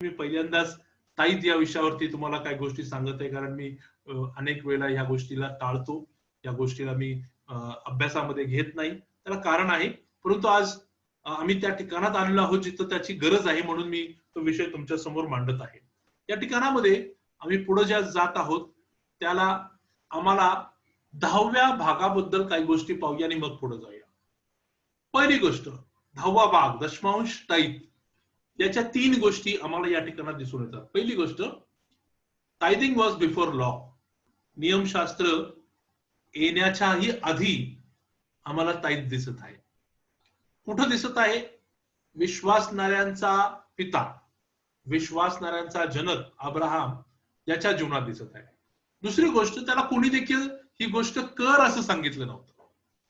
मी पहिल्यांदाच ताईत या विषयावरती तुम्हाला काही गोष्टी सांगत आहे, कारण मी अनेक वेळा ह्या गोष्टीला टाळतो, या गोष्टीला मी अभ्यासामध्ये घेत नाही. त्याला कारण आहे, परंतु आज आम्ही त्या ठिकाणात आलेलो आहोत जिथं त्याची गरज आहे, म्हणून मी तो विषय तुमच्या समोर मांडत आहे. या ठिकाणामध्ये आम्ही पुढे ज्या जात आहोत त्याला आम्हाला 10व्या भागाबद्दल काही गोष्टी पाहूया आणि मग पुढे जाऊया. पहिली गोष्ट, 10वा भाग दशमांश टाईत, याच्या 3 गोष्टी आम्हाला या ठिकाणात दिसून येतात. पहिली गोष्ट, टायथिंग वॉज बिफोर लॉ. नियमशास्त्र येण्याच्याही आधी आम्हाला टाईत दिसत आहे. कुठं दिसत आहे? विश्वासणाऱ्यांचा पिता, विश्वासणाऱ्यांचा जनक अब्राहम याच्या जीवनात दिसत आहे. दुसरी गोष्ट, त्याला कोणी देखील ही गोष्ट कर असं सांगितलं नव्हतं,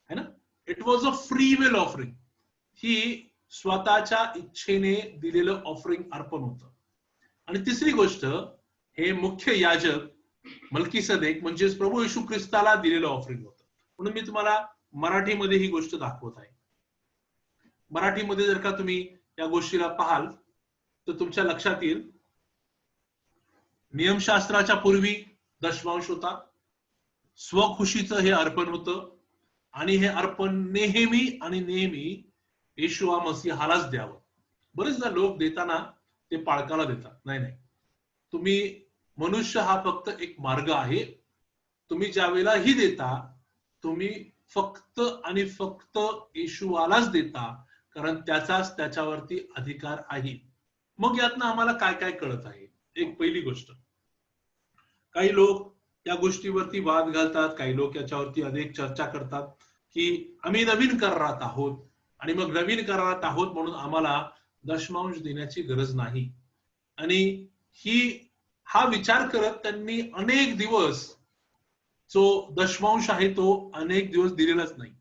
है ना. It was a free will offering. ही स्वतःच्या इच्छेने दिलेलं ऑफरिंग अर्पण होतं. आणि तिसरी गोष्ट, हे मुख्य याजक मल्कीसदेक म्हणजेच प्रभू येशू ख्रिस्ताला दिलेलं ऑफरिंग होतं. म्हणून मी तुम्हाला मराठीमध्ये ही गोष्ट दाखवत आहे. मराठीमध्ये जर का तुम्ही या गोष्टीला पाहाल तर तुमच्या लक्षात येईल, नियमशास्त्राच्या पूर्वी दशमांश होता, स्वखुशीचं हे अर्पण होतं, आणि हे अर्पण नेहमी आणि नेहमी येशू मसीहालाच द्यावं. बरेचदा लोक देताना ते पाळकाला देतात. नाही नाही, तुम्ही, मनुष्य हा फक्त एक मार्ग आहे. तुम्ही ज्या वेळेलाही देता, तुम्ही फक्त आणि फक्त येशूवालाच देता, कारण त्याचाच त्याच्यावरती अधिकार आहे. मग यातनं आम्हाला काय काय कळत आहे? एक पहिली गोष्ट, काही लोक या गोष्टीवरती वाद घालतात, काही लोक याच्यावरती अनेक चर्चा करतात की आम्ही नवीन करारात आहोत आणि मग नवीन करारात आहोत म्हणून आम्हाला दशमांश देण्याची गरज नाही. आणि हा विचार करत त्यांनी अनेक दिवस जो दशमांश आहे तो अनेक दिवस दिलेलाच नाही.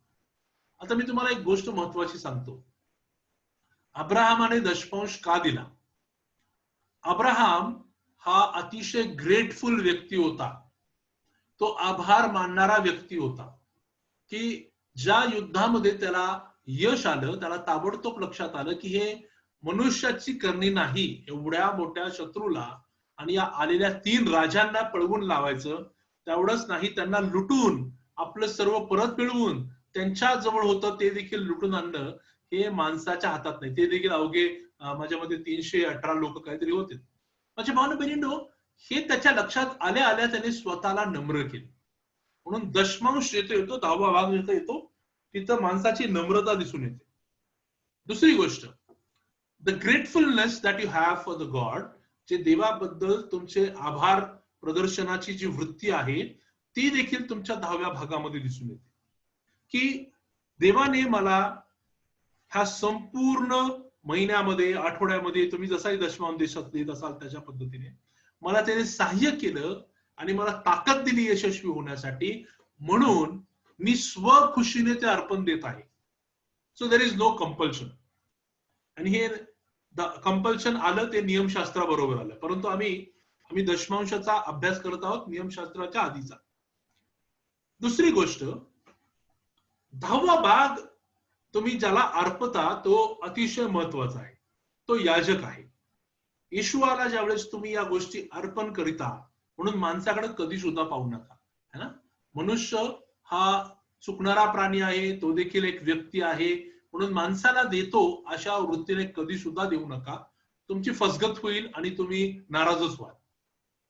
आता मी तुम्हाला एक गोष्ट महत्वाची सांगतो. अब्राहमाने दशमांश का दिला? अब्राहम हा अतिशय ग्रेटफुल व्यक्ती होता. तो आभार मानणारा व्यक्ती होता की ज्या युद्धामध्ये त्याला यश आलं, त्याला ताबडतोब लक्षात आलं की हे मनुष्याची करणी नाही, एवढ्या मोठ्या शत्रूला आणि या आलेल्या 3 राजांना पळवून लावायचं. तेवढंच नाही, त्यांना लुटून आपलं सर्व परत मिळवून त्यांच्या जवळ होतं ते देखील लुटून आणणं हे माणसाच्या हातात नाही. ते देखील अवघे माझ्या मते 318 लोक काहीतरी होते. माझ्या भावना बहिणींनो, हे त्याच्या लक्षात आल्या आल्या त्याने स्वतःला नम्र केले. म्हणून दशमांश येतो 10वा भाग येतो तिथं माणसाची नम्रता दिसून येते. दुसरी गोष्ट, the gratefulness that you have for the God, जे देवाबद्दल तुमचे आभार प्रदर्शनाची जी वृत्ती आहे ती देखील तुमच्या 10व्या भागामध्ये दिसून येते. की देवाने मला ह्या संपूर्ण महिन्यामध्ये, आठवड्यामध्ये, तुम्ही जसाही दशमांश देत असाल त्याच्या पद्धतीने मला त्याने सहाय्य केलं आणि मला ताकद दिली यशस्वी होण्यासाठी, म्हणून मी स्वखुशीने ते अर्पण देत आहे. So there is no compulsion. आणि हे कंपल्शन आलं ते नियमशास्त्राबरोबर आलं, परंतु आम्ही दशमांशाचा अभ्यास करत आहोत नियमशास्त्राच्या आधीचा. दुसरी गोष्ट, 10वा भाग तुम्ही ज्याला अर्पता तो अतिशय महत्वाचा आहे, तो याजक आहे. येशूला ज्यावेळेस तुम्ही या गोष्टी अर्पण करिता, म्हणून माणसाकडे कधी सुद्धा पाहू नका, है ना. मनुष्य हा चुकणारा प्राणी आहे, तो देखील एक व्यक्ती आहे, म्हणून माणसाला देतो अशा वृत्तीने कधी सुद्धा देऊ नका. तुमची फसगत होईल आणि तुम्ही नाराजच व्हाल.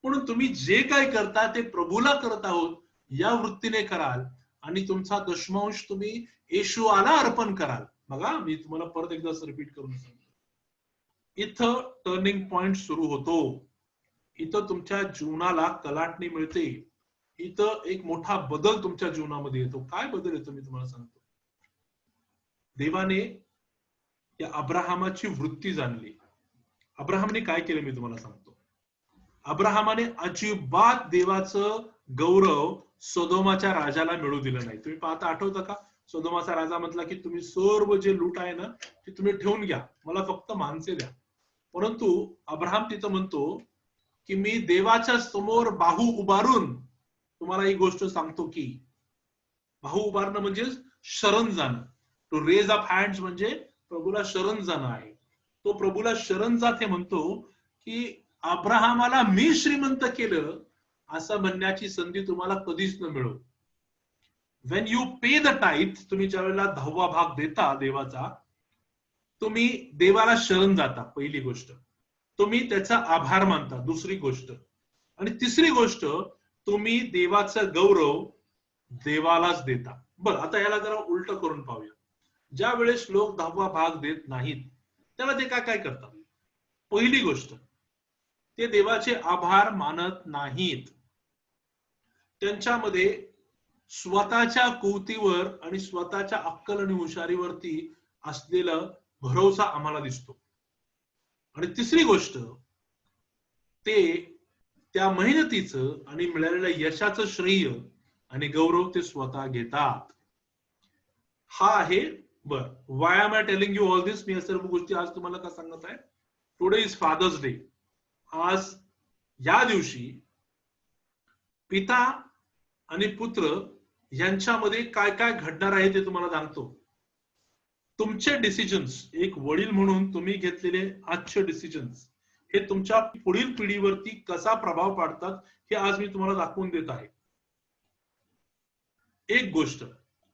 म्हणून तुम्ही जे काय करता ते प्रभूला करत आहोत या वृत्तीने कराल आणि तुमचा दशमांश तुम्ही येशूला अर्पण कराल. बघा, मी तुम्हाला परत एकदा रिपीट करून सांगतो. इथं टर्निंग पॉइंट सुरू होतो, इथं तुमच्या जीवनाला कलाटणी मिळते, इथं एक मोठा बदल तुमच्या जीवनामध्ये येतो. काय बदल येतो मी तुम्हाला सांगतो. देवाने या अब्राहमाची वृत्ती जाणली. अब्राहमने काय केलं मी तुम्हाला सांगतो. अब्राहमाने अजिबात देवाचं गौरव सोदोमाच्या राजाला मिळू दिलं नाही. तुम्ही पाहता, आठवतं का, सोदोमाचा राजा म्हटला की तुम्ही सर्व जे लूट आहे ना ते तुम्ही ठेवून घ्या, मला फक्त माणसे द्या. परंतु अब्राहम तिथं म्हणतो की मी देवाच्या समोर बाहू उभारून तुम्हाला ही गोष्ट सांगतो की, बाहू उभारणं म्हणजे शरण जाणं. टू रेज अप हँड्स म्हणजे प्रभूला शरण जाणं आहे. तो प्रभूला शरण जात हे म्हणतो की अब्राहमाला मी श्रीमंत केलं असं म्हणण्याची संधी तुम्हाला कधीच न मिळो. Wien you pay the tithe, तुम्ही ज्या वेळेला 10वा भाग देता देवाचा, तुम्ही देवाला शरण जाता, पहिली गोष्ट. तुम्ही त्याचा आभार मानता, दुसरी गोष्ट. आणि तिसरी गोष्ट, तुम्ही देवाचं गौरव देवालाच देता. बरं, आता याला जरा उलट करून पाहूया. ज्या वेळेस लोक 10वा भाग देत नाहीत, त्याला ते काय काय करतात? पहिली गोष्ट, ते देवाचे आभार मानत नाहीत. त्यांच्यामध्ये स्वतःच्या कुवतीवर आणि स्वतःच्या अक्कल आणि हुशारीवरती असलेला भरोसा आम्हाला दिसतो. आणि तिसरी गोष्ट, ते त्या मेहनतीचं आणि मिळालेल्या यशाचं श्रेय आणि गौरव ते स्वतः घेतात. हा आहे. बर, why am I telling you all this? मी या सर्व गोष्टी आज तुम्हाला का सांगत आहे? Today is father's day. आज या दिवशी पिता आणि पुत्र यांच्यामध्ये काय काय घडणार आहे ते तुम्हाला सांगतो. तुमचे डिसिजन्स, एक वडील म्हणून तुम्ही घेतलेले आजचे डिसिजन्स, हे तुमच्या पुढील पिढीवरती कसा प्रभाव पाडतात हे आज मी तुम्हाला दाखवून देत आहे. एक गोष्ट,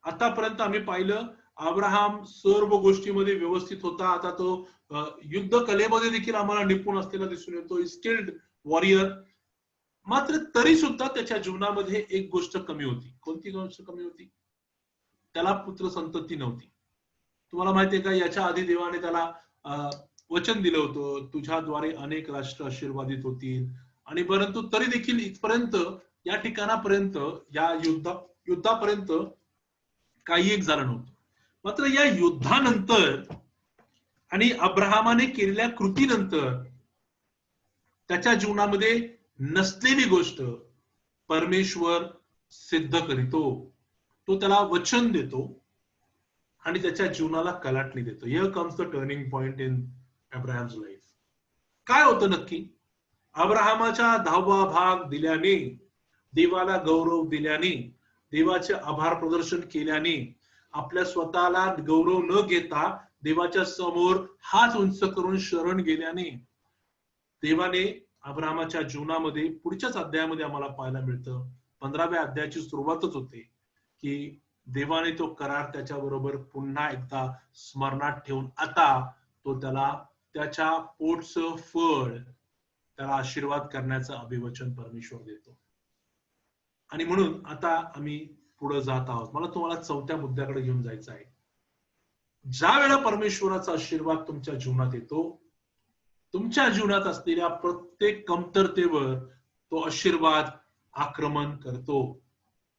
आतापर्यंत आम्ही पाहिलं, अब्राहम सर्व गोष्टीमध्ये व्यवस्थित होता. आता तो युद्ध कलेमध्ये देखील आम्हाला निपुण असलेला दिसून येतो, स्किल्ड वॉरियर. मात्र तरी सुद्धा त्याच्या जीवनामध्ये एक गोष्ट कमी होती. कोणती गोष्ट कमी होती? त्याला पुत्र संतती नव्हती. तुम्हाला माहितीये का, याच्या आधी देवाने त्याला वचन दिलं होतं, तुझ्याद्वारे अनेक राष्ट्र आशीर्वादित होतील. आणि परंतु तरी देखील इथपर्यंत, या ठिकाणापर्यंत, या युद्धापर्यंत काही एक झालं नव्हतं. मात्र या युद्धानंतर आणि अब्राहमाने केलेल्या कृतीनंतर त्याच्या जीवनामध्ये नसलेली गोष्ट परमेश्वर सिद्ध करीतो. तो त्याला वचन देतो आणि त्याच्या जीवनाला कलाटणी देतो. Here comes the turning point in Abraham's life. काय होतं नक्की? अब्राहमाच्या 10वा भाग दिल्याने, देवाला गौरव दिल्याने, देवाचे आभार प्रदर्शन केल्याने, आपल्या स्वतःला गौरव न घेता देवाच्या समोर हात उंच करून शरण गेल्याने, देवाने अब्राहमाच्या जीवनामध्ये पुढच्याच अध्यायामध्ये आम्हाला पाहायला मिळतं, 15व्या अध्यायाची सुरुवातच होते की देवाने तो करार त्याच्याबरोबर पुन्हा एकदा स्मरणात ठेवून आता तो त्याला त्याच्या पोटचं फळ, त्याला आशीर्वाद करण्याचं अभिवचन परमेश्वर देतो. आणि म्हणून आता आम्ही पुढे जात आहोत. मला तुम्हाला 4थ्या मुद्द्याकडे घेऊन जायचं आहे. ज्या वेळेला परमेश्वराचा आशीर्वाद तुमच्या जीवनात येतो, तुमच्या जीवनात असलेल्या प्रत्येक कमतरतेवर तो आशीर्वाद आक्रमण करतो.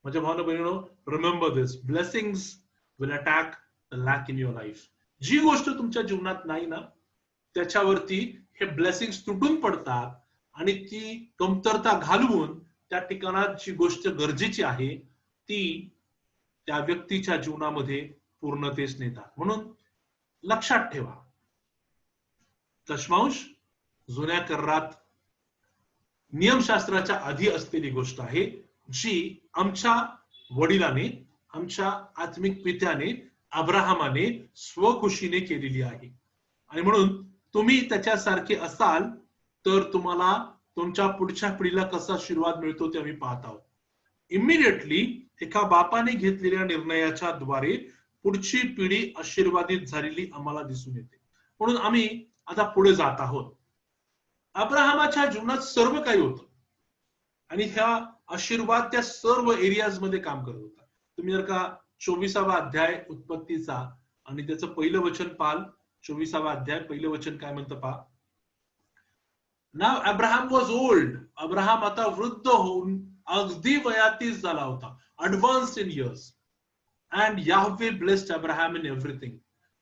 म्हणजे भावना बहिणीनो, remember this, blessings will attack the lack in your life. जी गोष्ट तुमच्या जीवनात नाही ना, त्याच्यावरती हे ब्लेसिंग्स तुटून पडतात आणि ती कमतरता घालवून त्या ठिकाणात जी गोष्ट गरजेची आहे ती त्या व्यक्तीच्या जीवनामध्ये पूर्णतेस नेतात. म्हणून लक्षात ठेवा, दशमांश जुन्या करारात नियमशास्त्राच्या आधी असलेली गोष्ट आहे, जी आमच्या वडिलाने, आमच्या आत्मिक पित्याने, अब्राहमाने स्वखुशीने केलेली आहे. आणि म्हणून तुम्ही त्याच्यासारखे असाल तर तुम्हाला तुमच्या पुढच्या पिढीला कसा आशीर्वाद मिळतो ते आम्ही पाहत आहोत. इमिडिएटली एका बापाने घेतलेल्या निर्णयाच्या द्वारे पुढची पिढी आशीर्वादित झालेली आम्हाला दिसून येते. म्हणून आम्ही आता पुढे जात आहोत. अब्राहमाच्या जीवनात सर्व काही होतं आणि ह्या आशीर्वाद त्या सर्व एरियाज मध्ये काम करत होता. तुम्ही जर का 24वा अध्याय उत्पत्तीचा आणि त्याचं पहिलं वचन पाल, 24वा अध्याय पहिलं वचन काय म्हणतं पहा. Now Abraham was old. Abraham आता वृद्ध होऊन अगदी वयातीस झाला होता, advanced in years. And Yahweh blessed Abraham in everything.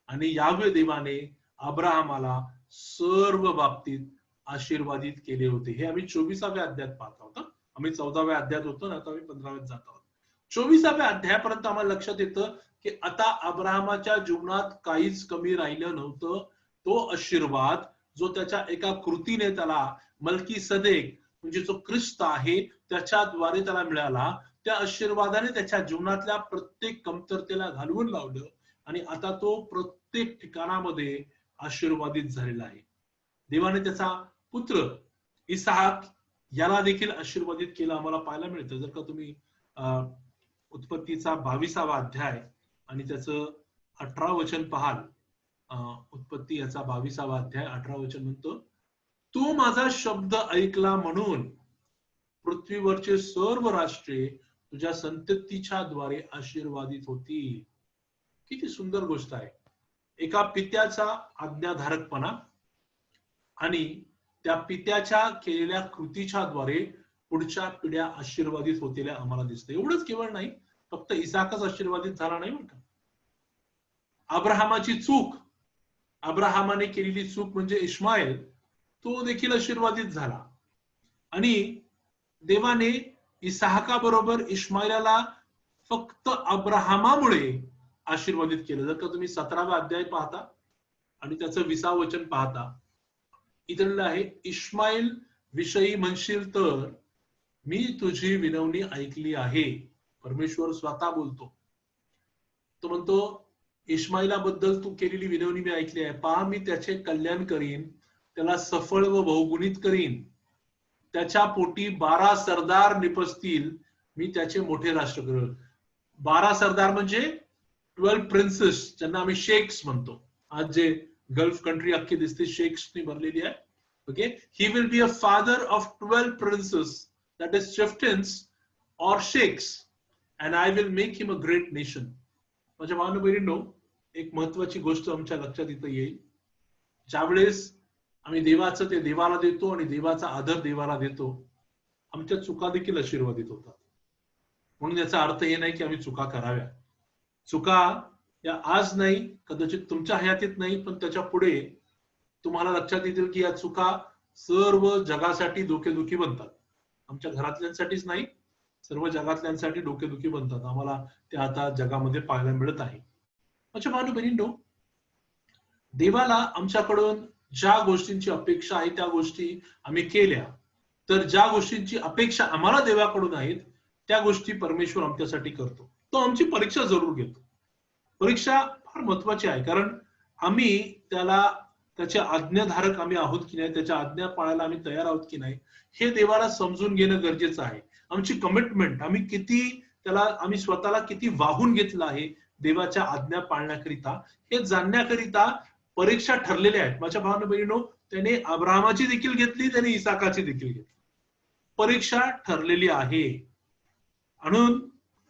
आणि याहवे देवाने अब्राहमाला सर्व बाबतीत आशीर्वादित केले होते. हे आम्ही 24व्या अध्यायात पाहत आहोत. आम्ही 14व्या अध्यायात होतो ना, आता आम्ही 15व्यात जात आहोत. 24व्या अध्यायापर्यंत आम्हाला लक्षात येतं की आता अब्राहमाच्या जीवनात काहीच कमी राहिलं नव्हतं. तो आशीर्वाद जो त्याच्या एका कृतीने त्याला मल्कीसदेक म्हणजे जो ख्रिस्त आहे त्याच्याद्वारे त्याला मिळाला, त्या आशीर्वादाने त्याच्या जीवनातल्या प्रत्येक कमतरतेला घालवून लावलं आणि आता तो प्रत्येक ठिकाणामध्ये आशीर्वादित झालेला आहे. देवाने त्याचा पुत्र इसाहाक याला देखील आशीर्वादित केलं आम्हाला पाहायला मिळतं. जर का तुम्ही उत्पत्तीचा 22वा अध्याय आणि त्याचं 18 वचन पाहाल, उत्पत्ती याचा 22वा अध्याय 18 वचन म्हणतो, तू माझा शब्द ऐकला म्हणून पृथ्वीवरचे सर्व राष्ट्रे तुझ्या संततीच्या द्वारे आशीर्वादित होतील. किती सुंदर गोष्ट आहे. एका पित्याचा आज्ञाधारकपणा आणि त्या पित्याच्या केलेल्या कृतीच्या द्वारे पुढच्या पिढ्या आशीर्वादित होतेल्या आम्हाला दिसतं. एवढंच केवळ नाही, फक्त इसाकच आशीर्वादित झाला नाही म्हणतात. अब्राहमाची चूक, अब्राहमाने केलेली चूक म्हणजे इस्माईल, तो देखील आशीर्वादित झाला. आणि देवाने इसाहकाबरोबर इस्माईलाला फक्त अब्राहमामुळे आशीर्वादित केलं. जर का तुम्ही 17वा अध्याय पाहता आणि त्याचं 20वा वचन पाहता, इथं आहे, इस्माईल विषयी म्हणशील तर मी तुझी विनवणी ऐकली आहे. परमेश्वर स्वतः बोलतो. तो म्हणतो, इस्माईलाबद्दल तू केलेली विनवणी मी ऐकली आहे. पहा, मी त्याचे कल्याण करीन, त्याला सफळ व बहुगुणित करीन. त्याच्या पोटी 12 सरदार निपजतील, मी त्याचे मोठे राष्ट्र करेन. 12 सरदार म्हणजे 12 प्रिन्सेस, ज्यांना आम्ही शेख्स म्हणतो. आज जे गल्फ कंट्री अख्खी दिसते शेख्सनी भरलेली आहे. Okay, he will be a father of 12 princess, that is chieftains or sheikhs, and I will make him a great nation. माझ्या भावांनो बहिणींनो, एक महत्वाची गोष्ट आमच्या लक्षात इथं येईल. ज्यावेळेस आम्ही देवाचं ते देवाला देतो आणि देवाचा आदर देवाला देतो, आमच्या चुका देखील आशीर्वादित होतात. म्हणून याचा अर्थ हे नाही की आम्ही चुका कराव्या. चुका या आज नाही, कदाचित तुमच्या हयातीत नाही, पण त्याच्या पुढे तुम्हाला लक्षात येतील की या चुका सर्व जगासाठी डोकेदुखी बनतात. आमच्या घरातल्यांसाठीच नाही, सर्व जगातल्यांसाठी डोकेदुखी बनतात. आम्हाला ते आता जगामध्ये पाहायला मिळत आहे. अच्छा भाऊ बहिणींनो, देवाला आमच्याकडून ज्या गोष्टींची अपेक्षा आहे त्या गोष्टी आम्ही केल्या, तर ज्या गोष्टींची अपेक्षा आम्हाला देवाकडून आहेत त्या गोष्टी परमेश्वर आमच्यासाठी करतो. तो आमची परीक्षा जरूर घेतो. परीक्षा फार महत्वाची आहे, कारण आम्ही त्याचे आज्ञाधारक आम्ही आहोत की नाही, त्याच्या आज्ञा पाळायला आम्ही तयार आहोत की नाही, हे देवाला समजून घेणं गरजेचं आहे. आमची कमिटमेंट, आम्ही स्वतःला किती वाहून घेतलं आहे देवाच्या आज्ञा पाळण्याकरिता, हे जाणण्याकरिता परीक्षा ठरलेल्या आहेत. माझ्या भावांनो बहिणींनो, त्याने अब्राहमाची देखील घेतली, त्याने इसाकाची देखील घेतली. परीक्षा ठरलेली आहे. म्हणून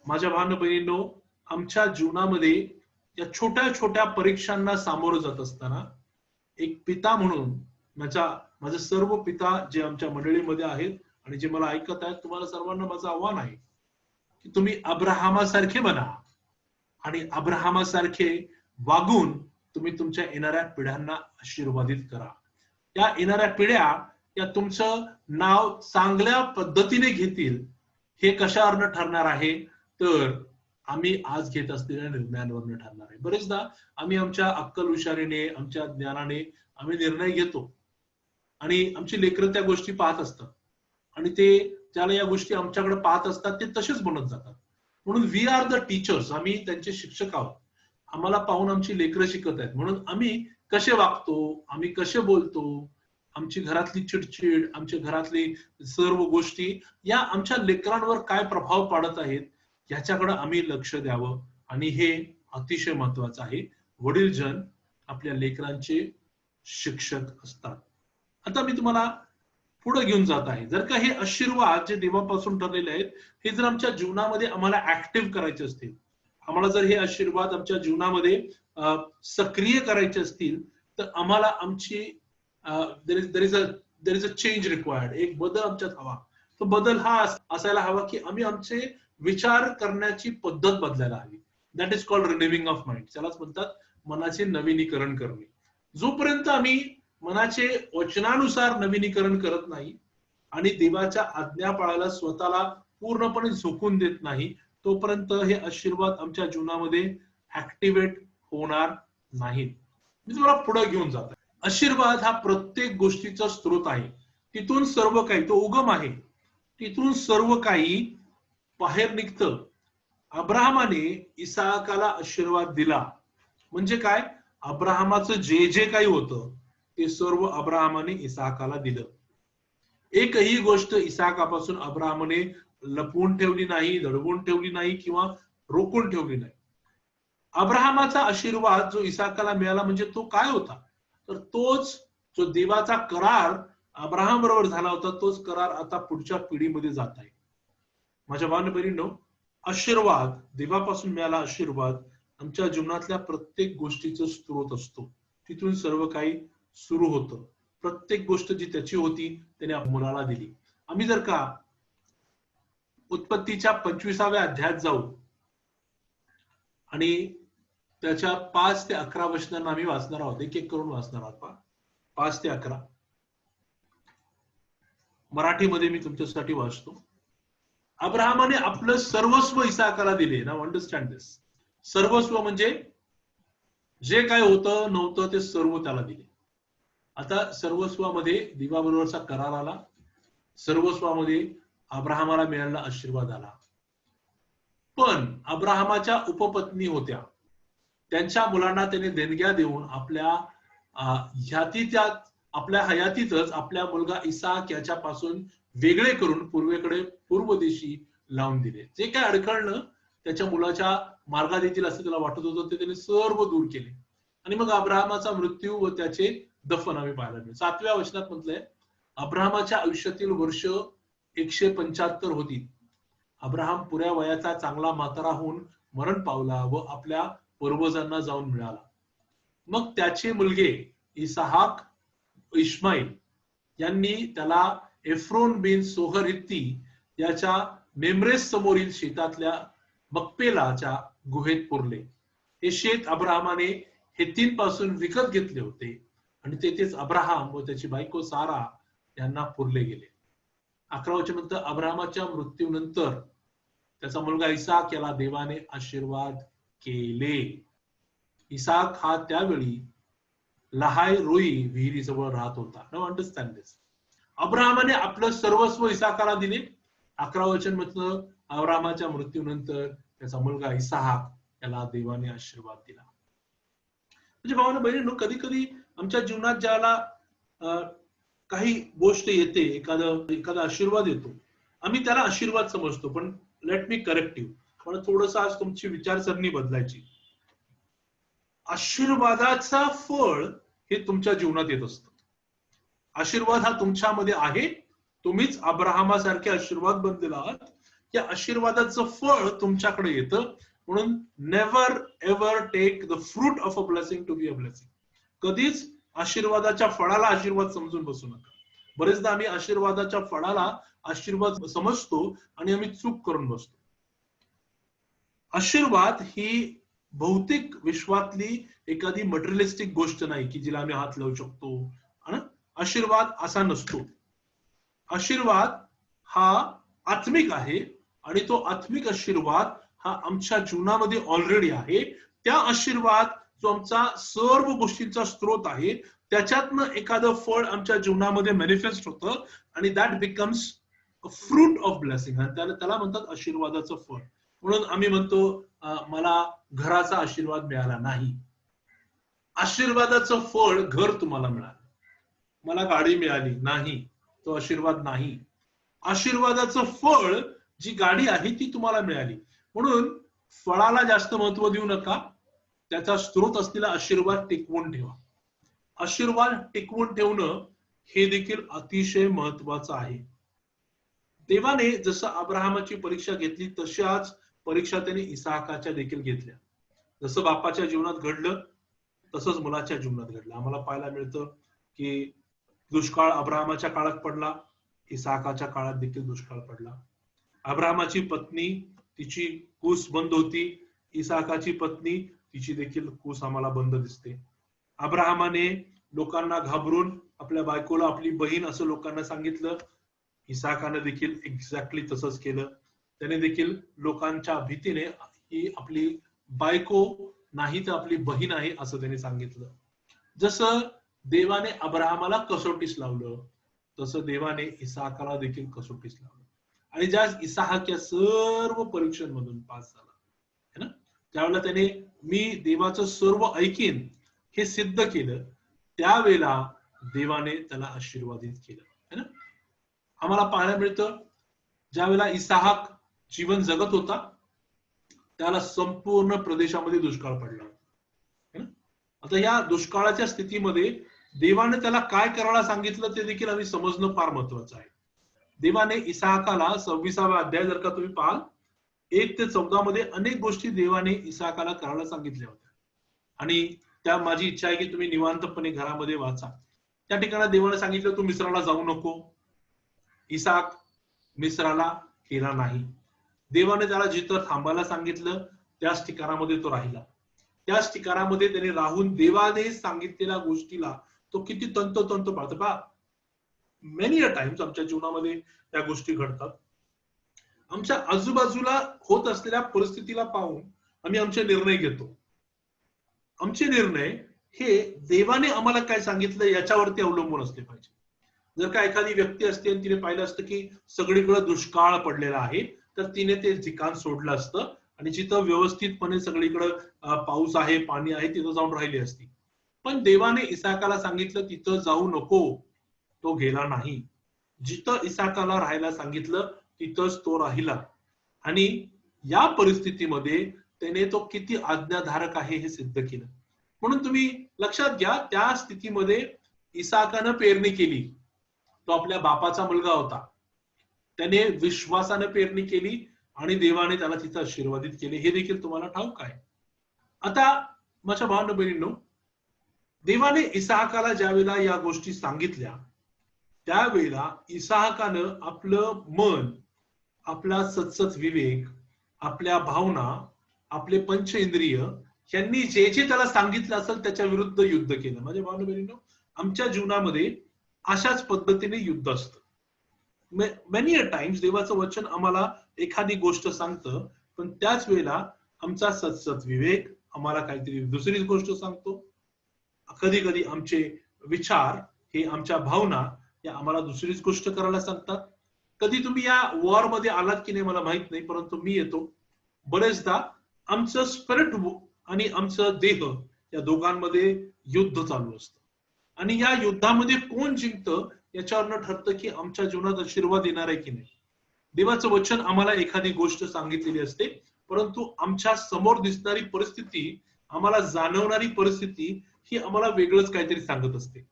माझ्या भावांनो बहिणींनो, आमच्या जीवनामध्ये या छोट्या छोट्या परीक्षांना सामोरं जात असताना एक पिता म्हणून माझे सर्व पिता जे आमच्या मंडळीमध्ये आहेत आणि जे मला ऐकत आहेत, तुम्हाला सर्वांना माझं आव्हान आहे की तुम्ही अब्राहमासारखे बना आणि अब्राहमासारखे वागून तुम्ही तुमच्या येणाऱ्या पिढ्यांना आशीर्वादित करा. या येणाऱ्या पिढ्या या तुमचं नाव चांगल्या पद्धतीने घेतील. हे कशावरनं ठरणार आहे, तर आम्ही आज घेत असलेल्या निर्णयांवरनं ठरणार आहे. बरेचदा आम्ही आमच्या अक्कल हुशारीने, आमच्या ज्ञानाने आम्ही निर्णय घेतो आणि आमची लेकरं त्या गोष्टी पाहत असतात आणि ते ज्याला या गोष्टी आमच्याकडे पाहत असतात ते तसेच बनत जातात. म्हणून वी आर द टीचर्स, आम्ही त्यांचे शिक्षक आहोत. आम्हाला पाहून आमची लेकरं शिकत आहेत. म्हणून आम्ही कसे वागतो, आम्ही कसे बोलतो, आमची घरातली चिडचिड, आमच्या घरातली सर्व गोष्टी या आमच्या लेकरांवर काय प्रभाव पाडत आहेत याच्याकडे आम्ही लक्ष द्यावं. आणि हे अतिशय महत्वाचं आहे. वडीलजन आपल्या लेकरांचे शिक्षक असतात. आता मी तुम्हाला पुढे घेऊन जात आहे. जर का हे आशीर्वाद जे देवापासून ठरलेले आहेत, हे जर आमच्या जीवनामध्ये आम्हाला ऍक्टिव्ह करायचे असतील, आम्हाला जर हे आशीर्वाद आमच्या जीवनामध्ये सक्रिय करायचे असतील, तर आम्हाला आमची there is a change required. एक बदल आमच्यात हवा. तो बदल हा असायला हवा की आम्ही आमचे विचार करण्याची पद्धत बदलायला हवी. That is called renewing of mind. त्यालाच म्हणतात मनाचे नवीनीकरण करणे. जोपर्यंत आम्ही मनाचे वचनानुसार नवीनीकरण करत नाही आणि देवाच्या आज्ञा पाळायला स्वतःला पूर्णपणे झोकून देत नाही, तोपर्यंत हे आशीर्वाद आमच्या जीवनामध्ये ऍक्टिव्हेट होणार नाहीत. मी तुम्हाला पुढे घेऊन जात आहे. आशीर्वाद हा प्रत्येक गोष्टीचा स्रोत आहे. तिथून सर्व काही, तो उगम आहे, तिथून सर्व काही बाहेर निघतं. अब्राहमाने इसाकाला आशीर्वाद दिला म्हणजे काय, अब्राहमाचं जे जे काही होतं ते सर्व अब्राहमाने इसाकाला दिलं. एकही गोष्ट इसाकापासून अब्राहमाने लपवून ठेवली नाही, दडवून ठेवली नाही किंवा रोखून ठेवली नाही. अब्राहमाचा आशीर्वाद जो इसाकाला मिळाला म्हणजे तो काय होता, तर तोच जो देवाचा करार अब्राहम बरोबर झाला होता, तोच करार आता पुढच्या पिढीमध्ये जात आहे. माझ्या बहिणींनो, आशीर्वाद देवापासून मिळाला आशीर्वाद आमच्या जीवनातल्या प्रत्येक गोष्टीचा स्रोत असतो. तिथून सर्व काही सुरू होतं. प्रत्येक गोष्ट जी त्याची होती त्याने मुलाला दिली. आम्ही जर का उत्पत्तीच्या 25व्या अध्यायात जाऊ आणि त्याच्या 5 ते 11 वचनांना आम्ही वाचणार आहोत, एक एक करून वाचणार आहोत. 5 ते 11 मराठीमध्ये मी तुमच्यासाठी वाचतो. अब्राहमाने आपलं सर्वस्व इसाकाला दिले. नाउ अंडरस्टँड दिस. सर्वस्व म्हणजे जे काय होतं नव्हतं ते सर्व त्याला दिले. आता सर्वस्वामध्ये देवाबरोबरचा करार आला, सर्वस्वामध्ये अब्राहमाला मिळालेला आशीर्वाद आला. पण अब्राहमाच्या उपपत्नी होत्या, त्यांच्या मुलांना त्याने देणग्या देऊन आपल्या आपल्या हयातीतच आपल्या मुलगा इसाक याच्यापासून वेगळे करून पूर्व दिशी लावून दिले. जे काय अडखळणं त्याच्या मुलाच्या मार्गात येतील असं त्याला वाटत होतं ते त्याने सर्व दूर केले. आणि मग अब्राहमाचा मृत्यू व त्याचे दफन आम्ही पाहायला मिळेल. 7व्या वचनात म्हटलंय, अब्राहमाच्या आयुष्यातील वर्ष 175 होती. अब्राहम पुऱ्या वयाचा चांगला म्हातारा होऊन मरण पावला व आपल्या पूर्वजांना जाऊन मिळाला. मग त्याचे मुलगे इसहाक, इश्माईल यांनी त्याला एफ्रोन बिन सोहर हित्ती याच्या मेम्रेस समोरील शेतातल्या मक्पेलाच्या गुहेत पुरले. हे शेत अब्राहमाने हित्तींपासून विकत घेतले होते आणि तेथेच अब्राहम व त्याची बायको सारा यांना पुरले गेले. 11 वचनानंतर अब्राहमाच्या मृत्यूनंतर त्याचा मुलगा इसाक याला देवाने आशीर्वाद केले. इसाक हा त्यावेळी लहाय रोई विहिरीजवळ राहत होता. नाउ अंडरस्टँड दिस. अब्राहमाने आपलं सर्वस्व इसाकाला दिले. 11 वचन म्हटलं, अब्राहमाच्या मृत्यूनंतर त्याचा मुलगा इसाक याला देवाने आशीर्वाद दिला. म्हणजे भावांनो बहिणींनो, कधी कधी आमच्या जीवनात ज्याला काही गोष्ट येते, एखादा आशीर्वाद येतो, आम्ही त्याला आशीर्वाद समजतो. पण लेट मी करेक्ट यू, पण थोडंसं आज तुमची विचारसरणी बदलायची. आशीर्वादाचा फळ हे तुमच्या जीवनात येत असतं. आशीर्वाद हा तुमच्यामध्ये आहे, तुम्हीच अब्राहमासारखे आशीर्वाद बनलेला आहात. या आशीर्वादाचं फळ तुमच्याकडे येतं. म्हणून never ever take the fruit of a blessing to be a blessing. कधीच आशीर्वादाच्या फळाला आशीर्वाद समजून बसू नका. बरेचदा आम्ही आशीर्वादाच्या फळाला आशीर्वाद समजतो आणि आम्ही चूक करून बसतो. आशीर्वाद ही भौतिक विश्वातली एखादी मटेरियलिस्टिक गोष्ट नाही की जिला आम्ही हात लावू शकतो. आशीर्वाद असा नसतो. आशीर्वाद हा आत्मिक आहे आणि तो आत्मिक आशीर्वाद हा आमच्या जीवनामध्ये ऑलरेडी आहे. त्या आशीर्वाद जो आमचा सर्व गोष्टींचा स्रोत आहे त्याच्यातनं एखादं फळ आमच्या जीवनामध्ये मॅनिफेस्ट होतं आणि that becomes a fruit of blessing. आणि त्याला म्हणतात आशीर्वादाचं फळ. म्हणून आम्ही म्हणतो मला घराचा आशीर्वाद मिळाला नाही. आशीर्वादाचं फळ घर तुम्हाला मिळालं. मला गाडी मिळाली नाही, तो आशीर्वाद नाही. आशीर्वादाचं फळ जी गाडी आहे ती तुम्हाला मिळाली. म्हणून फळाला जास्त महत्व देऊ नका, त्याचा स्रोत असलेला आशीर्वाद टिकवून ठेवा. आशीर्वाद टिकवून ठेवणं हे देखील अतिशय महत्वाचं आहे. देवाने जसं अब्राहमाची परीक्षा घेतली तशाच परीक्षा त्याने इसाकाच्या देखील घेतल्या. जसं बापाच्या जीवनात घडलं तसंच मुलाच्या जीवनात घडलं. आम्हाला पाहायला मिळतं की दुष्काळ अब्राहमाच्या काळात पडला, इसाकाच्या काळात देखील दुष्काळ पडला. अब्राहमाची पत्नी तिची कूस बंद होती, इसाकाची पत्नी तिची देखील कूस आम्हाला बंद दिसते. अब्राहमाने लोकांना घाबरून आपल्या बायकोला आपली बहीण असं लोकांना सांगितलं, इसाकाने देखील एक्झॅक्टली तसंच केलं. त्याने देखील लोकांच्या भीतीने ही आपली बायको नाही तर आपली बहीण आहे असं त्याने सांगितलं. जसं देवाने अब्राहमाला कसोटीस लावलं तसं देवाने इसाकाला देखील कसोटीस लावलं. आणि ज्या इसाक या सर्व परीक्षांमधून पास झाला है ना, त्यावेळेला त्याने मी देवाचं सर्व ऐकीन हे सिद्ध केलं. त्यावेळेला देवाने त्याला आशीर्वादित केलं है ना. आम्हाला पाहायला मिळतं ज्यावेळेला इसाहाक जीवन जगत होता त्याला संपूर्ण प्रदेशामध्ये दुष्काळ पडला. आता या दुष्काळाच्या स्थितीमध्ये देवाने त्याला काय करायला सांगितलं ते देखील आम्ही समजणं फार महत्वाचं आहे. देवाने इसाहाकाला 26वा अध्याय जर का तुम्ही पाहाल 1 ते 14 मध्ये अनेक गोष्टी देवाने इसाहाकाला करायला सांगितल्या होत्या आणि त्या माझी इच्छा आहे की तुम्ही निवांतपणे घरामध्ये वाचा. त्या ठिकाणी देवाने सांगितलं तू मिस्राला जाऊ नको. इसाक मिस्राला गेला नाही. देवाने त्याला जिथं थांबायला सांगितलं त्याच ठिकाणामध्ये तो राहिला. त्याच ठिकाणामध्ये त्याने राहून देवाने सांगितलेल्या गोष्टीला तो किती तंतोतंत पाळतो. पहा मेनी अ टाइम्स आमच्या जीवनामध्ये त्या गोष्टी घडतात. आमच्या आजूबाजूला होत असलेल्या परिस्थितीला पाहून आम्ही आमचे निर्णय घेतो. आमचे निर्णय हे देवाने आम्हाला काय सांगितलं याच्यावरती अवलंबून असले पाहिजे. जर का एखादी व्यक्ती असते आणि तिने पाहिलं असतं की सगळीकडे दुष्काळ पडलेला आहे तर तिने ते ठिकाण सोडलं असतं आणि जिथं व्यवस्थितपणे सगळीकडे पाऊस आहे पाणी आहे तिथं जाऊन राहिली असती. पण देवाने इसाकाला सांगितलं तिथं जाऊ नको. तो गेला नाही. जिथं इसाकाला राहायला सांगितलं तिथंच तो राहिला आणि या परिस्थितीमध्ये त्याने तो किती आज्ञाधारक आहे हे सिद्ध केलं. म्हणून तुम्ही लक्षात घ्या त्या स्थितीमध्ये इसाकानं पेरणी केली. तो आपल्या बापाचा मुलगा होता. त्याने विश्वासाने पेरणी केली आणि देवाने त्याला तिथं आशीर्वादित केले हे देखील तुम्हाला ठाऊक आहे. आता माझ्या भावांनो बहिणींनो देवाने इसाहाकाला ज्यावेळेला या गोष्टी सांगितल्या त्यावेळेला इसाहाकानं आपलं मन आपला सत्सत विवेक आपल्या भावना आपले पंच इंद्रिय यांनी जे जे त्याला सांगितलं असेल त्याच्या विरुद्ध युद्ध केलं. माझ्या भावांनो बहिणींनो आमच्या जीवनामध्ये अशाच पद्धतीने युद्ध असतं. मेनी अ टाइम्स देवाचं वचन आम्हाला एखादी गोष्ट सांगतं पण त्याच वेळेला आमचा सत्सत विवेक आम्हाला काहीतरी दुसरीच गोष्ट सांगतो. कधी कधी आमचे विचार हे आमच्या भावना या आम्हाला दुसरीच गोष्ट करायला सांगतात. कधी तुम्ही या वॉर मध्ये आलात की नाही मला माहित नाही परंतु मी येतो. बरेचदा आमचं स्पिरिट आणि आमचं देह या दोघांमध्ये युद्ध चालू असतं आणि या युद्धामध्ये कोण जिंकतं याच्यावरनं ठरतं की आमच्या जीवनात आशीर्वाद येणार आहे की नाही. देवाचं वचन आम्हाला एखादी गोष्ट सांगितलेली असते परंतु आमच्या समोर दिसणारी परिस्थिती आम्हाला जाणवणारी परिस्थिती ही आम्हाला वेगळंच काहीतरी सांगत असते.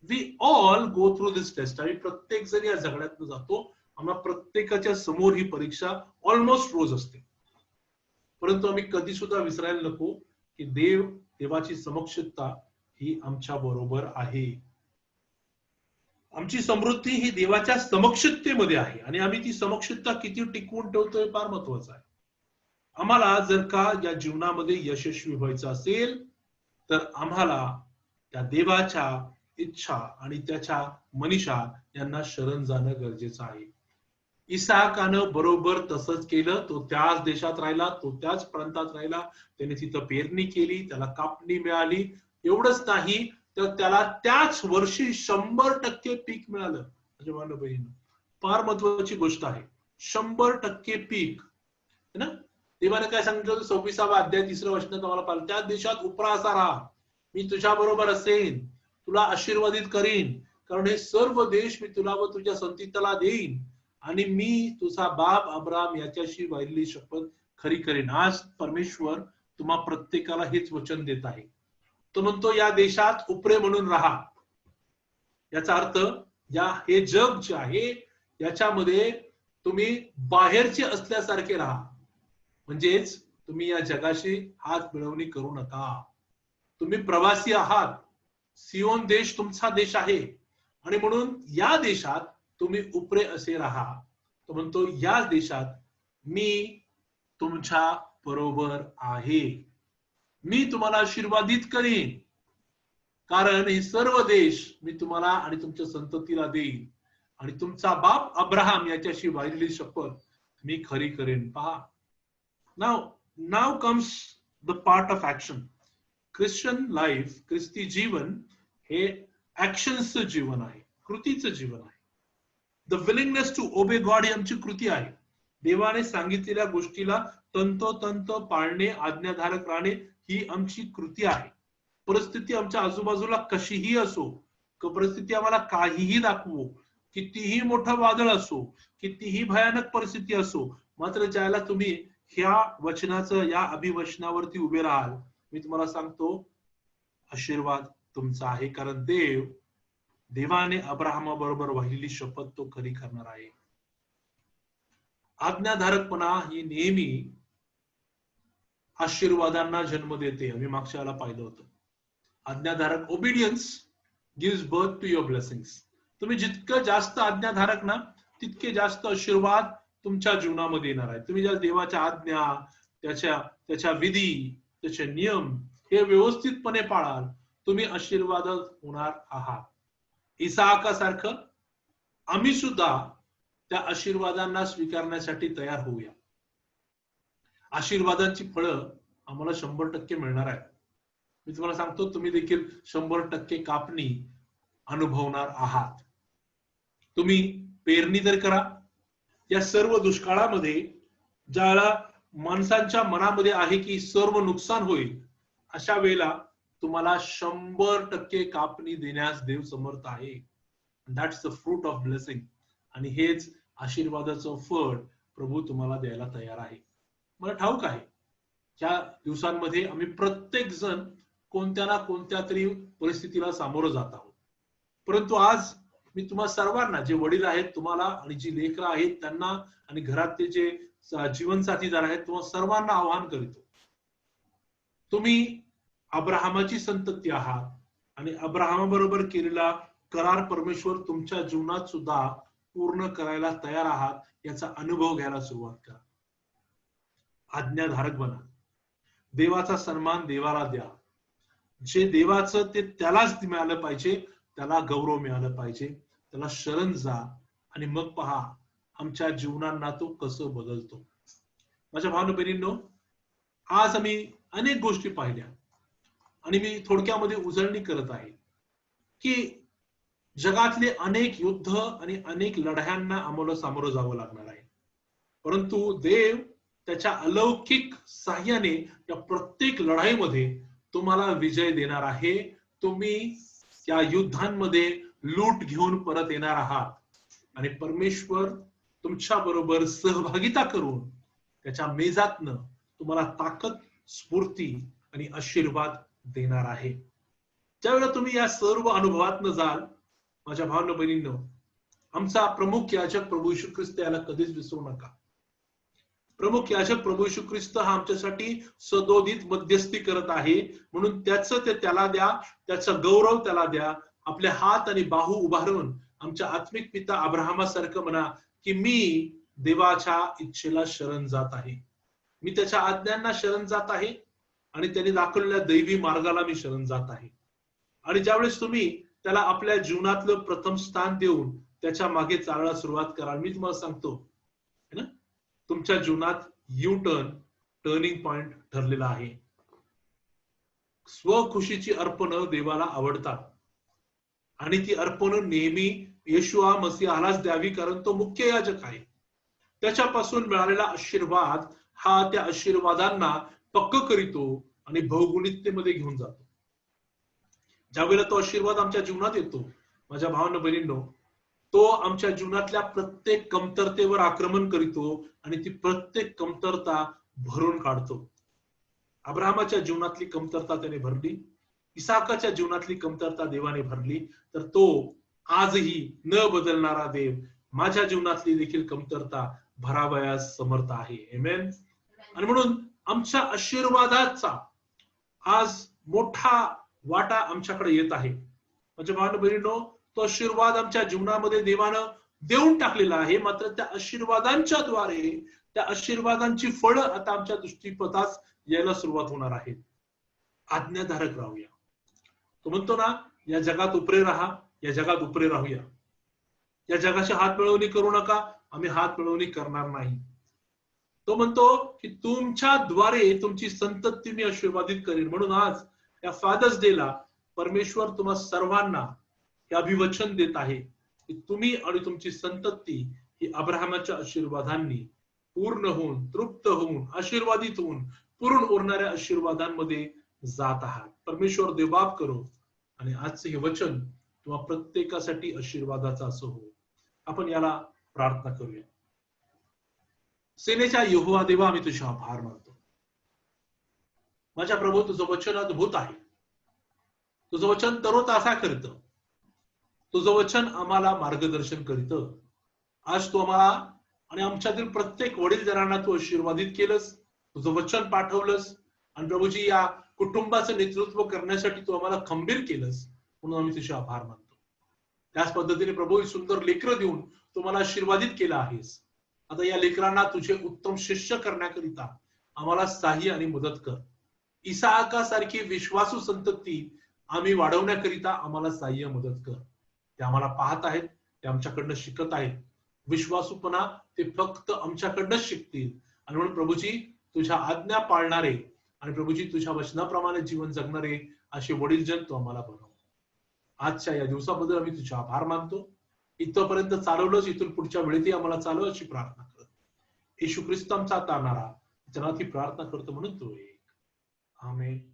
We all go through this test. आणि प्रत्येक जण या झगड्यातून जातो. आम्हाला प्रत्येकाच्या समोर ही परीक्षा ऑलमोस्ट रोज असते. परंतु आम्ही कधी सुद्धा विसरायला नको की देवाची समक्षता ही आमच्या बरोबर आहे. आमची समृद्धी ही देवाच्या समक्षतेमध्ये आहे आणि आम्ही ती समक्षता किती टिकवून ठेवतोय फार महत्वाचं आहे. आम्हाला जर का या जीवनामध्ये यशस्वी व्हायचं असेल तर आम्हाला त्या देवाच्या इच्छा आणि त्याच्या मनीषा यांना शरण जाणं गरजेचं आहे. इसाहाकानं बरोबर तसंच केलं. तो त्याच देशात राहिला. तो त्याच प्रांतात राहिला. त्याने तिथं पेरणी केली. त्याला कापणी मिळाली. एवढंच नाही तर त्याला त्याच वर्षी 100% पीक मिळालं. म्हणजे माझ्या बहिणी फार महत्वाची गोष्ट आहे. 100% पीक है ना. देवाने काय सांगितलं 26वा अध्याय 3रं वचनात आम्हाला पाहिलं त्या देशात उपरा असा राहा. मी तुझ्या बरोबर असेन. तुला आशीर्वादित करीन कारण हे सर्व देश मी तुला व तुझ्या संततीला देईन आणि मी तुझा बाप अब्राम याच्याशी वाहिलेली शपथ खरी करीन. आज परमेश्वर तुम्हा प्रत्येकाला हेच वचन देत आहे. तो म्हणतो या देशात उपरे म्हणून राहा. याचा अर्थ हे जग जे आहे याच्यामध्ये तुम्ही बाहेरचे असल्यासारखे राहा. म्हणजेच तुम्ही या जगाशी हात मिळवणी करू नका. तुम्ही प्रवासी आहात. सियोन देश तुमचा देश आहे आणि म्हणून या देशात तुम्ही उपरे असे राहा. तो म्हणतो या देशात मी तुमच्या बरोबर आहे. मी तुम्हाला आशीर्वादित करीन कारण हे सर्व देश मी तुम्हाला आणि तुमच्या संततीला देईन आणि तुमचा बाप अब्राहम याच्याशी वाहिलेली शपथ मी खरी करेन. पहा now comes the part of action. Christian life ख्रिस्ती जीवन हे ऍक्शनचं जीवन आहे. कृतीचं जीवन आहे. The willingness to obey God ही आमची कृती आहे. देवाने सांगितलेल्या गोष्टीला तंतोतंत पाळणे आज्ञाधारक राहणे ही आमची कृती आहे. परिस्थिती आमच्या आजूबाजूला कशीही असो परिस्थिती आम्हाला काहीही दाखवू, कितीही मोठं वादळ असो, कितीही भयानक परिस्थिती असो, मात्र ज्याला तुम्ही ह्या वचनाचं, या अभिवचनावरती उभे राहाल, मी तुम्हाला सांगतो आशीर्वाद तुमचा आहे. कारण देवाने अब्राहमाबरोबर वाहिलेली शपथ तो खरी करणार आहे. आज्ञाधारकपणा ही नेहमी आशीर्वादांना जन्म देते. आम्ही मागच्या वेळेला पाहिलं होतं. आज्ञाधारक obedience gives birth to your blessings. तुम्ही जितकं जास्त आज्ञाधारक ना, तितके जास्त आशीर्वाद तुमच्या जीवनामध्ये येणार आहे. तुम्ही ज्या देवाच्या आज्ञा, त्याच्या विधी, त्याचे नियम हे व्यवस्थितपणे पाळाल, तुम्ही आशीर्वाद होणार आहात. इसाकासारखं आम्ही सुद्धा त्या आशीर्वादांना स्वीकारण्यासाठी तयार होऊया. आशीर्वादांची फळं आम्हाला 100% मिळणार आहे. मी तुम्हाला सांगतो, तुम्ही देखील 100% कापणी अनुभवणार आहात. तुम्ही पेरणी तर करा. या सर्व दुष्काळामध्ये ज्याला माणसांच्या मनामध्ये आहे की सर्व नुकसान होईल, अशा वेळेला तुम्हाला 100% कापणी देण्यास देव समर्थ आहे. That's the fruit of blessing. आणि हेच आशीर्वादाचं फळ प्रभू तुम्हाला द्यायला तयार आहे. मला ठाऊक आहे, या दिवसांमध्ये आम्ही प्रत्येक जण कोणत्या ना कोणत्या तरी परिस्थितीला सामोरं जात आहोत. परंतु आज मी तुम्हा सर्वांना, जे वडील आहेत तुम्हाला आणि जी लेकरं आहेत त्यांना, आणि घरातले जे जीवनसाथीदार आहेत, तुम्हा सर्वांना आवाहन करतो, तुम्ही अब्राहमाची संतती आहात आणि अब्राहमाबरोबर केलेला करार परमेश्वर तुमच्या जीवनात सुद्धा पूर्ण करायला तयार आहात, याचा अनुभव घ्यायला सुरुवात करा. आज्ञाधारक बना. देवाचा सन्मान देवाला द्या. जे देवाचं ते त्यालाच मिळालं पाहिजे, त्याला गौरव मिळालं पाहिजे, त्याला शरण जा आणि मग पहा आमच्या जीवनांना तो कसं बदलतो. माझ्या भावना बहिणींनो, आज आम्ही अनेक गोष्टी पाहिल्या आणि मी थोडक्यामध्ये उजळणी करत आहे की जगातले अनेक युद्ध आणि अनेक लढ्यांना आम्हाला सामोरं जावं लागणार आहे. परंतु देव त्याच्या अलौकिक साह्याने या प्रत्येक लढाईमध्ये तुम्हाला विजय देणार आहे. तुम्ही त्या युद्धांमध्ये लूट घेऊन परत येणार आहात आणि परमेश्वर तुमच्या बरोबर सहभागिता करून त्याच्या मेजातनं तुम्हाला ताकद, स्फूर्ती आणि आशीर्वाद देणार आहे. ज्यावेळेला तुम्ही या सर्व अनुभवातनं जाल, माझ्या भावना बहिणींनो, आमचा प्रमुख याजक प्रभू येशू ख्रिस्त याला कधीच विसरू नका. प्रमुख याजक प्रभू येशू ख्रिस्त हा आमच्यासाठी सदोदित मध्यस्थी करत आहे, म्हणून त्याचं ते त्याला द्या, त्याचा गौरव त्याला द्या. आपले हात आणि बाहू उभारून आमच्या आत्मिक पिता अब्राहमासारखं म्हणा की मी देवाच्या इच्छेला शरण जात आहे, मी त्याच्या आज्ञांना शरण जात आहे आणि त्यांनी दाखवलेल्या दैवी मार्गाला मी शरण जात आहे. आणि ज्यावेळेस तुम्ही त्याला आपल्या जीवनातलं प्रथम स्थान देऊन त्याच्या मागे चालायला सुरुवात कराल, मी तुम्हाला सांगतो ना, तुमच्या जीवनात टर्निंग पॉइंट ठरलेला आहे. स्वखुशीची अर्पणं देवाला आवडतात आणि ती अर्पणं नेहमी येशुआ मसीहालाच द्यावी, कारण तो मुख्य याजक आहे. त्याच्यापासून मिळालेला आशीर्वाद हा त्या आशीर्वादांना पक्क करीतो आणि बहुगुणिततेमध्ये घेऊन जातो. ज्यावेळेला तो आशीर्वाद आमच्या जीवनात येतो, माझ्या भावना बहिणींनो, तो आमच्या जीवनातल्या प्रत्येक कमतरतेवर आक्रमण करीतो आणि ती प्रत्येक कमतरता भरून काढतो. अब्राहमाच्या जीवनातली कमतरता त्याने भरली, इसाकाच्या जीवनातली कमतरता देवाने भरली, तर तो आजही न बदलणारा देव माझ्या जीवनातली देखील कमतरता भरावयास समर्थ आहे. आमेन. आणि म्हणून आमच्या आशीर्वादाचा आज मोठा वाटा आमच्याकडे येत आहे. म्हणजे भावना बहिणींनो, तो आशीर्वाद आमच्या जीवनामध्ये देवानं देऊन टाकलेला आहे, मात्र त्या आशीर्वादांच्या द्वारे त्या आशीर्वादांची फळं आता आमच्या दृष्टीपथास यायला सुरुवात होणार आहे. आज्ञाधारक राहूया. तो म्हणतो ना, या जगात उपरे राहा, या जगात उपरे राहूया. या जगाची हात मिळवणी करू नका, आम्ही हात मिळवणी करणार नाही. तो म्हणतो की तुमच्या द्वारे तुमची संतती मी आशीर्वादित करेन. म्हणून आज या फादर्स डेला परमेश्वर तुम्हा सर्वांना हे अभिवचन देत आहे की तुम्ही आणि तुमची संतती ही अब्राहमाच्या आशीर्वादांनी पूर्ण होऊन, तृप्त होऊन, आशीर्वादित होऊन पूर्ण उरणाऱ्या आशीर्वादांमध्ये जात आहात. परमेश्वर देवबाप करो आणि आजचे हे वचन किंवा प्रत्येकासाठी आशीर्वादाचा असो हो. आपण याला प्रार्थना करूया. सेनेच्या यहोवा देवा, आम्ही तुझे आभार मानतो. माझ्या प्रभू, तुझं वचन अद्भुत आहे. तुझं वचन तरोताजा करतं. तुझं वचन आम्हाला मार्गदर्शन करतं. आज तू आम्हाला आणि आमच्यातील प्रत्येक वडीलजनांना तू आशीर्वादित केलंस, तुझं वचन पाठवलंस आणि प्रभूजी या कुटुंबाचं नेतृत्व करण्यासाठी तू आम्हाला खंबीर केलंस, म्हणून आम्ही तुझे आभार मानतो. त्याच पद्धतीने प्रभू ही सुंदर लेकरं देऊन तू मला आशीर्वादित केलं आहेस. आता या लेकरांना तुझे उत्तम शिष्य करण्याकरिता आम्हाला साह्य आणि मदत कर. इसाकासारखी विश्वासू संतती आम्ही वाढवण्याकरिता आम्हाला साह्य मदत कर. ते आम्हाला पाहत आहेत, ते आमच्याकडनं शिकत आहेत. विश्वासूपणा ते फक्त आमच्याकडनंच शिकतील आणि म्हणून प्रभूजी तुझ्या आज्ञा पाळणारे आणि प्रभूजी तुझ्या वचनाप्रमाणे जीवन जगणारे असे वडीलजन तू आम्हाला बनव. आजच्या या दिवसाबद्दल आम्ही तुझे आभार मानतो. इथपर्यंत चालवलंच, इथून पुढच्या वेळेतही आम्हाला चालव अशी प्रार्थना करतो. येशू ख्रिस्त आमचा तारणारा जनात ही प्रार्थना करतो म्हणून तो एक. आमेन.